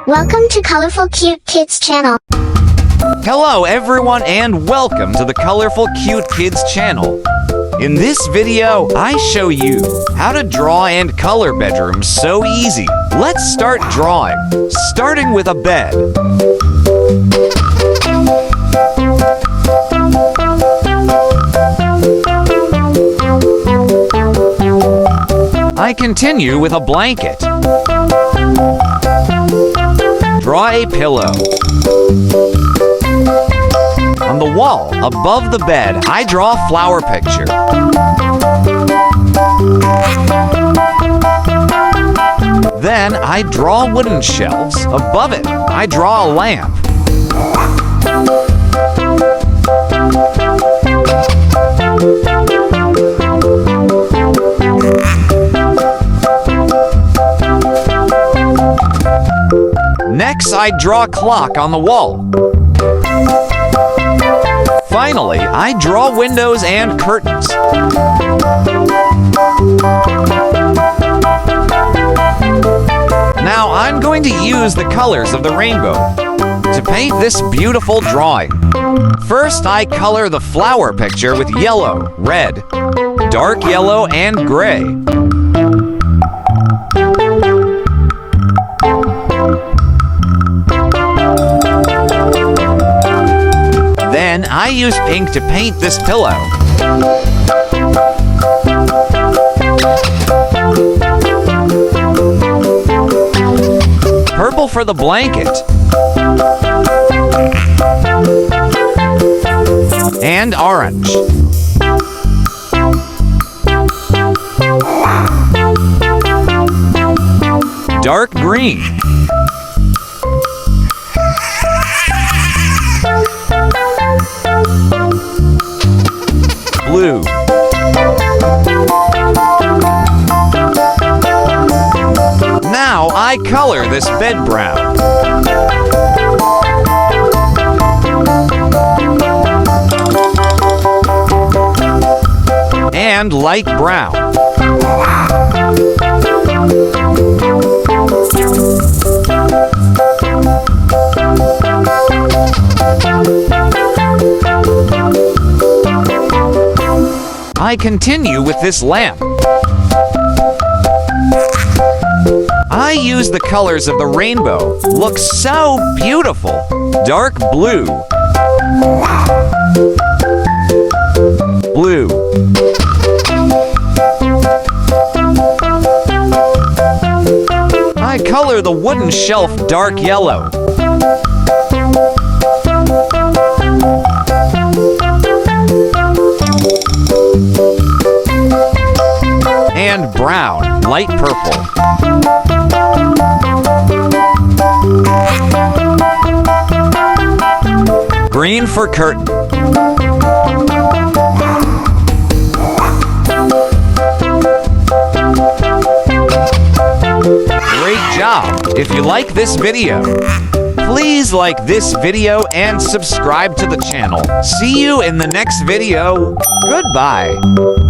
Welcome to Colorful Cute Kids Channel. Hello everyone and welcome to the Colorful Cute Kids Channel. In this video, I show you how to draw and color bedrooms so easy. Let's start drawing, starting with a bed. I continue with a blanket. Draw a pillow. On the wall, above the bed, I draw a flower picture. Then I draw wooden shelves. Above it, I draw a lamp. Next, I draw a clock on the wall. Finally, I draw windows and curtains. Now, I'm going to use the colors of the rainbow to paint this beautiful drawing. First, I color the flower picture with yellow, red, dark yellow, and gray. Then I use pink to paint this pillow. Purple for the blanket. And orange. Dark green. Blue. Now I color this bed brown. And light brown. I continue with this lamp. I use the colors of the rainbow. Looks so beautiful. Dark blue. Blue. I color the wooden shelf dark yellow. And brown, light purple. Green for curtain. Great job! If you like this video, please like this video and subscribe to the channel. See you in the next video. Goodbye.